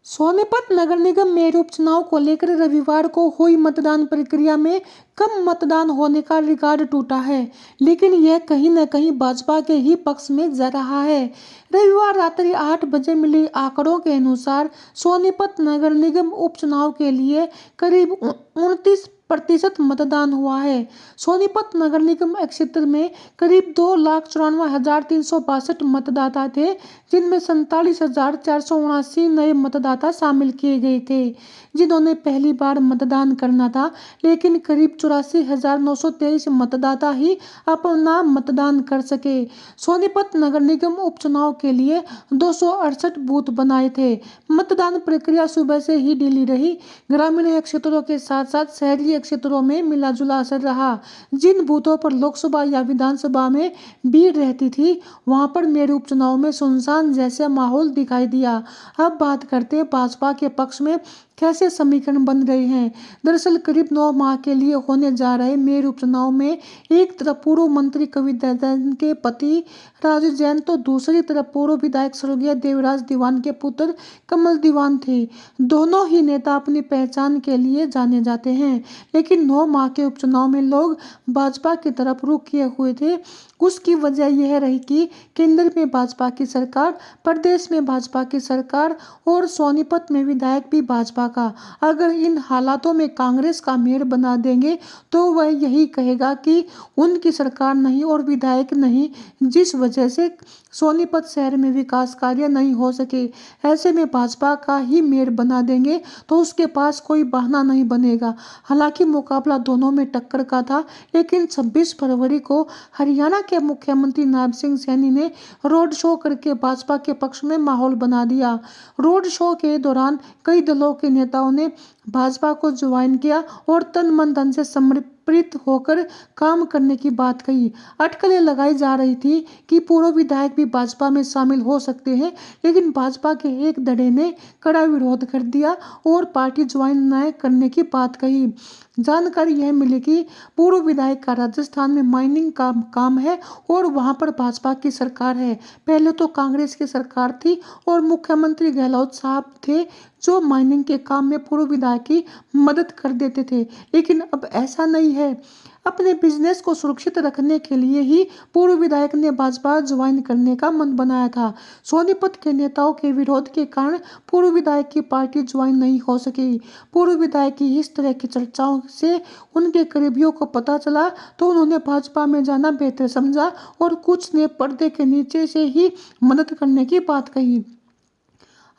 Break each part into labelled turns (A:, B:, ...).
A: सोनीपत नगर निगम mayor उपचुनाव को लेकर रविवार को हुई मतदान प्रक्रिया में कम मतदान होने का रिकॉर्ड टूटा है, लेकिन यह कहीं न कहीं भाजपा के ही पक्ष में जा रहा है। रविवार रात्रि 8 बजे मिले आंकड़ों के अनुसार सोनीपत नगर निगम उपचुनाव के लिए करीब 29% मतदान हुआ है। सोनीपत नगर निगम क्षेत्र में करीब 2,94,362 मतदाता थे, जिनमें 47,479 नए मतदाता शामिल किए गए थे, जिन्होंने पहली बार मतदान करना था। लेकिन करीब 84,923 मतदाता ही अपना मतदान कर सके। सोनीपत नगर निगम उपचुनाव के लिए 268 बूथ बनाए थे। मतदान प्रक्रिया सुबह से ही ढीली रही। ग्रामीण क्षेत्रों के साथ साथ शहरी क्षेत्रों में मिला-जुला असर रहा। जिन बूथों पर लोकसभा या विधानसभा में भीड़ रहती थी, वहां पर मेयर उपचुनाव में सुनसान जैसा माहौल दिखाई दिया। अब बात करते हैं भाजपा के पक्ष में कैसे समीकरण बन रहे हैं। दरअसल करीब 9 माह के लिए होने जा रहे मेयर उपचुनाव में एक तरफ पूर्व मंत्री कविता जैन के पति राजू जैन तो दूसरी तरफ पूर्व विधायक स्वर्गीय देवराज दीवान के पुत्र कमल दीवान थे। दोनों ही नेता अपनी पहचान के लिए जाने जाते हैं, लेकिन 9 माह के उपचुनाव में लोग भाजपा की तरफ रुख किए हुए थे। उसकी वजह यह रही कि केंद्र में भाजपा की सरकार, प्रदेश में भाजपा की सरकार और सोनीपत में विधायक भी भाजपा का। अगर इन हालातों में कांग्रेस का मेयर बना देंगे तो वह यही कहेगा कि उनकी सरकार नहीं और विधायक नहीं, जिस वजह से सोनीपत शहर में विकास कार्य नहीं हो सके। ऐसे में भाजपा का ही मेयर बना देंगे तो उसके पास कोई बहाना नहीं बनेगा। हालांकि मुकाबला दोनों में टक्कर का था, लेकिन 26 फरवरी को हरियाणा के मुख्यमंत्री नायब सिंह सैनी ने रोड शो करके भाजपा के पक्ष में माहौल बना दिया। रोड शो के दौरान कई दलों के नेताओं ने भाजपा को ज्वाइन किया और तन मन धन से समर्पित होकर काम करने की बात कही। अटकलें लगाई जा रही थी कि पूर्व विधायक भी भाजपा में शामिल हो सकते हैं, लेकिन भाजपा के एक धड़े ने कड़ा विरोध कर दिया और पार्टी ज्वाइन न करने की बात कही। जानकारी यह मिली कि पूर्व विधायक का राजस्थान में माइनिंग का काम है और वहां पर भाजपा की सरकार है। पहले तो कांग्रेस की सरकार थी और मुख्यमंत्री गहलोत साहब थे जो माइनिंग के काम में पूर्व विधायक की मदद कर देते थे, लेकिन अब ऐसा नहीं है। अपने बिजनेस को सुरक्षित रखने के लिए ही पूर्व विधायक ने भाजपा ज्वाइन करने का मन बनाया था। सोनीपत के नेताओं के विरोध के कारण पूर्व विधायक की पार्टी ज्वाइन नहीं हो सकी। पूर्व विधायक की इस तरह की चर्चाओं से उनके करीबियों को पता चला तो उन्होंने भाजपा में जाना बेहतर समझा और कुछ ने पर्दे के नीचे से ही मदद करने की बात कही।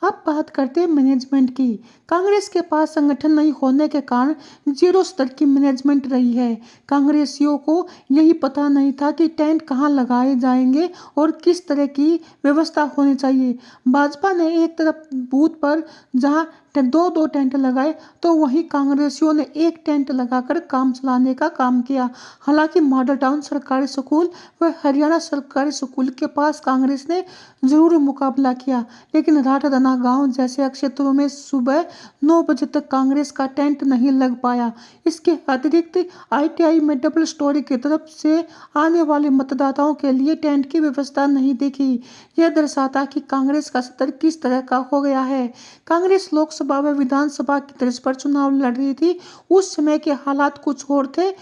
A: अब बात करते हैं मैनेजमेंट की। कांग्रेस के पास संगठन नहीं होने के कारण जीरो स्तर की मैनेजमेंट रही है। कांग्रेसियों को यही पता नहीं था कि टेंट कहां लगाए जाएंगे और किस तरह की व्यवस्था होनी चाहिए। भाजपा ने एक तरफ बूथ पर जहां दो टेंट लगाए तो वहीं कांग्रेसियों ने एक टेंट लगाकर काम चलाने का काम किया। हालांकि मॉडल टाउन सरकारी स्कूल व हरियाणा सरकारी स्कूल के पास कांग्रेस ने जरूर मुकाबला किया, लेकिन राठदाना गांव जैसे क्षेत्रों में सुबह 9 बजे तक कांग्रेस का टेंट नहीं लग पाया। इसके अतिरिक्त आईटीआई में डबल स्टोरी की तरफ से आने वाले मतदाताओं के लिए टेंट की व्यवस्था नहीं देखी। यह दर्शाता कि कांग्रेस का स्तर किस तरह का हो गया है। कांग्रेस लोकसभा व विधानसभा की तर्ज पर चुनाव लड़ रही थी। उस समय के हालात कुछ और थे।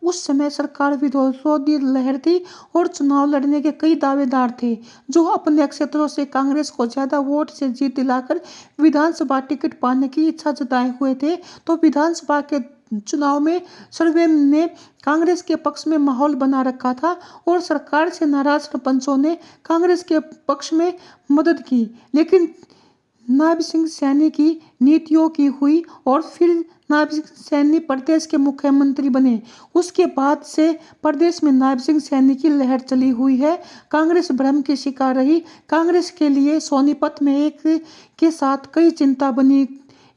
A: उस समय सरकार विरोधी लहर थी और चुनाव लड़ने के कई दावेदार थे जो अपने क्षेत्रों से कांग्रेस को ज्यादा वोट से जीत दिलाकर विधानसभा टिकट पाने की इच्छा जताए हुए थे। तो विधानसभा के चुनाव में सर्वे ने कांग्रेस के पक्ष में माहौल बना रखा था और सरकार से नाराज सरपंचों ने कांग्रेस के पक्ष में मदद की, लेकिन नायब सिंह सैनी की नीतियों की हुई और फिर नायब सिंह सैनी प्रदेश के मुख्यमंत्री बने। उसके बाद से प्रदेश में नायब सिंह सैनी की लहर चली हुई है। कांग्रेस भ्रम की शिकार रही। कांग्रेस के लिए सोनीपत में एक के साथ कई चिंता बनी।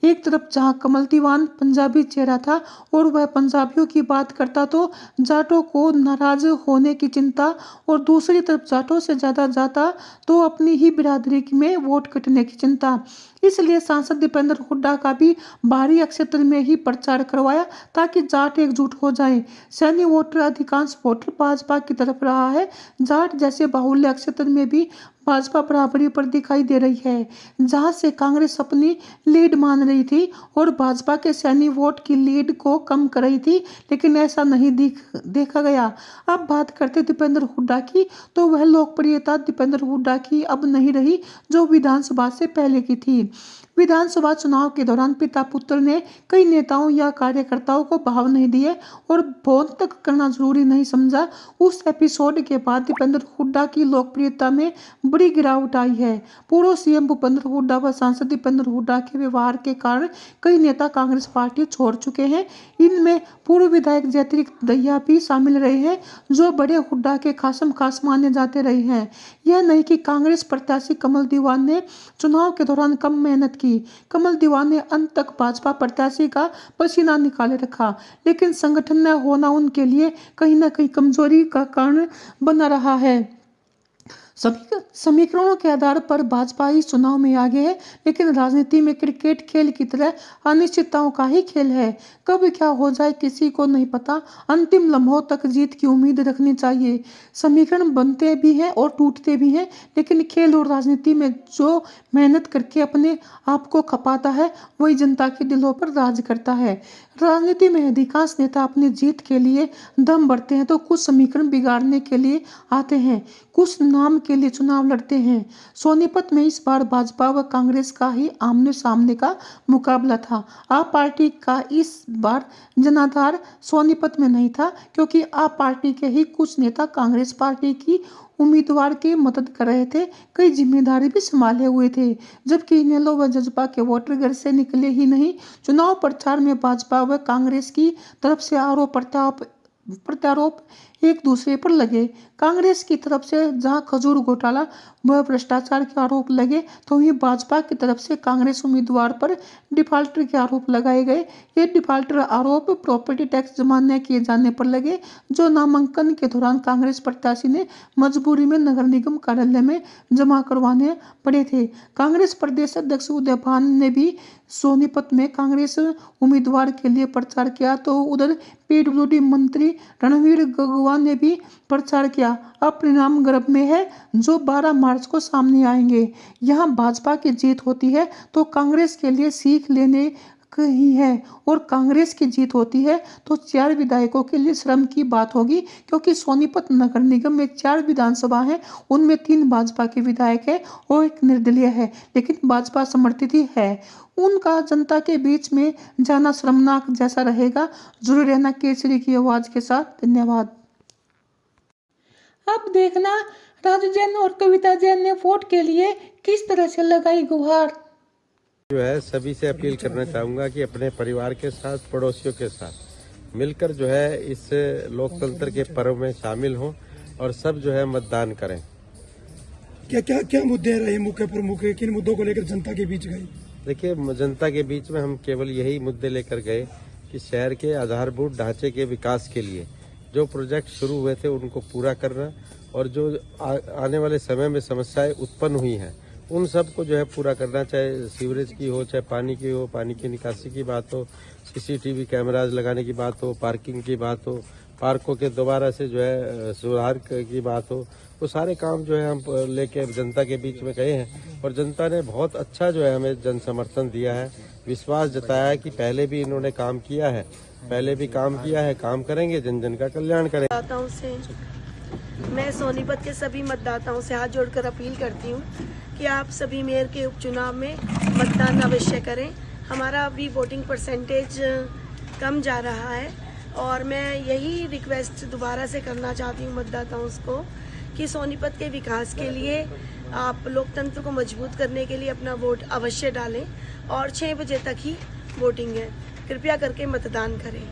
A: एक तरफ जहां कमल दीवान पंजाबी चेहरा था और वह पंजाबियों की बात करता तो जाटों को नाराज होने की चिंता, और दूसरी तरफ जाटों से ज्यादा जाता तो अपनी ही बिरादरी में वोट कटने की चिंता। इसलिए सांसद दीपेंद्र हुड्डा का भी बाहरी क्षेत्र में ही प्रचार करवाया ताकि जाट एकजुट हो जाए। सैनी वोटर अधिकांश वोटर भाजपा की तरफ रहा है। जाट जैसे बाहुल्य क्षेत्र में भी भाजपा बराबरी पर दिखाई दे रही है। जहां से कांग्रेस अपनी लीड मान रही थी और भाजपा के सैनी वोट की लीड को कम कर रही थी, लेकिन ऐसा नहीं देखा गया। अब बात करते दीपेंद्र हुड्डा की, तो वह लोकप्रियता दीपेंद्र हुड्डा की अब नहीं रही जो विधानसभा से पहले की थी। विधानसभा चुनाव के दौरान पिता पुत्र ने कई नेताओं या कार्यकर्ताओं को भाव नहीं दिए और फोन तक करना जरूरी नहीं समझा। उस एपिसोड के बाद दीपेंद्र हुड्डा की लोकप्रियता में बड़ी गिरावट आई है। पूर्व सीएम भूपेंद्र हुड्डा व सांसद दीपेंद्र हुड्डा के व्यवहार के कारण कई नेता कांग्रेस पार्टी छोड़ चुके हैं। इनमें पूर्व विधायक जयतिरिक्त दहिया भी शामिल रहे हैं, जो बड़े हुड्डा के खासम खास माने जाते रहे हैं। यह नहीं कि कांग्रेस प्रत्याशी कमल दीवान ने चुनाव के दौरान कम मेहनत की। कमल दीवान ने अंत तक भाजपा प्रत्याशी का पसीना निकाले रखा, लेकिन संगठन न होना उनके लिए कहीं न कहीं कमजोरी का कारण बना रहा है। समीकरणों के आधार पर भाजपा इस चुनाव में आगे है, लेकिन राजनीति में क्रिकेट खेल की तरह अनिश्चितताओं का ही खेल है। कब क्या हो जाए किसी को नहीं पता। अंतिम लम्हों तक जीत की उम्मीद रखनी चाहिए। समीकरण बनते भी हैं और टूटते भी हैं, लेकिन खेल और राजनीति में जो मेहनत करके अपने आप को खपाता है, वही जनता के दिलों पर राज करता है। राजनीति में अधिकांश नेता अपनी जीत के लिए दम भरते हैं, तो कुछ समीकरण बिगाड़ने के लिए आते हैं, कुछ नाम के लिए चुनाव लड़ते हैं। सोनीपत में इस बार भाजपा व कांग्रेस का ही आमने सामने का मुकाबला था। आप पार्टी का इस बार जनाधार सोनीपत में नहीं था, क्योंकि आप पार्टी के ही कुछ नेता कांग्रेस पार्टी की उम्मीदवार की मदद कर रहे थे, कई जिम्मेदारी भी संभाले हुए थे। जबकि इनेलो व जसपा के वोटर घर से निकले ही नहीं। चुनाव प्रचार में भाजपा व कांग्रेस की तरफ से आरोप प्रत्यारोप एक दूसरे पर लगे। कांग्रेस की तरफ से जहां खजूर घोटाला व भ्रष्टाचार के आरोप लगे, तो वहीं भाजपा की तरफ से कांग्रेस उम्मीदवार पर डिफाल्टर के आरोप लगाए गए। ये डिफाल्टर आरोप प्रॉपर्टी टैक्स जमा न किए जाने पर लगे, जो नामांकन के दौरान कांग्रेस प्रत्याशी ने मजबूरी में नगर निगम कार्यालय में जमा करवाने पड़े थे। कांग्रेस प्रदेश अध्यक्ष उदय भान ने भी सोनीपत में कांग्रेस उम्मीदवार के लिए प्रचार किया, तो उधर पीडब्ल्यूडी मंत्री रणवीर गगवा ने भी प्रचार किया। अब परिणाम गर्भ में है, जो 12 मार्च को सामने आएंगे। यहाँ भाजपा की जीत होती है तो कांग्रेस के लिए सीख लेने ही है, और कांग्रेस की जीत होती है तो 4 विधायकों के लिए श्रम की बात होगी, क्योंकि सोनीपत नगर निगम में 4 विधानसभा हैं, उनमें 3 भाजपा के विधायक है और एक निर्दलीय है, लेकिन भाजपा समर्थित ही है। उनका जनता के बीच में जाना शर्मनाक जैसा रहेगा। जुड़े रहना केसरी की आवाज के साथ। धन्यवाद। अब देखना राजू जैन और कविता जैन ने वोट के लिए किस तरह से लगाई गुहार।
B: जो है सभी से अपील करना चाहूँगा कि अपने परिवार के साथ, पड़ोसियों के साथ मिलकर जो है इस लोकतंत्र के पर्व में शामिल हों और सब जो है मतदान करें।
C: क्या मुद्दे रहे मुख्य प्रमुख, किन मुद्दों को लेकर जनता के बीच गए?
B: देखिए, जनता के बीच में हम केवल यही मुद्दे लेकर गए कि शहर के आधारभूत ढांचे के विकास के लिए जो प्रोजेक्ट शुरू हुए थे उनको पूरा करना, और जो आने वाले समय में समस्याएं उत्पन्न हुई हैं उन सब को जो है पूरा करना, चाहे सीवरेज की हो, चाहे पानी की हो, पानी की निकासी की बात हो, सीसीटीवी कैमराज लगाने की बात हो, पार्किंग की बात हो, पार्कों के दोबारा से जो है सुधार की बात हो, वो सारे काम जो है हम लेके जनता के बीच में गए हैं और जनता ने बहुत अच्छा जो है हमें जन समर्थन दिया है, विश्वास जताया है कि पहले भी इन्होंने काम किया है, काम करेंगे, जन जन का कल्याण करेंगे।
D: मैं सोनीपत के सभी मतदाताओं से हाथ जोड़कर अपील करती हूँ कि आप सभी मेयर के उपचुनाव में मतदान अवश्य करें। हमारा अभी वोटिंग परसेंटेज कम जा रहा है और मैं यही रिक्वेस्ट दोबारा से करना चाहती हूँ मतदाताओं को कि सोनीपत के विकास के लिए आप लोकतंत्र को मजबूत करने के लिए अपना वोट अवश्य डालें और 6 बजे तक ही वोटिंग है। कृपया करके मतदान करें।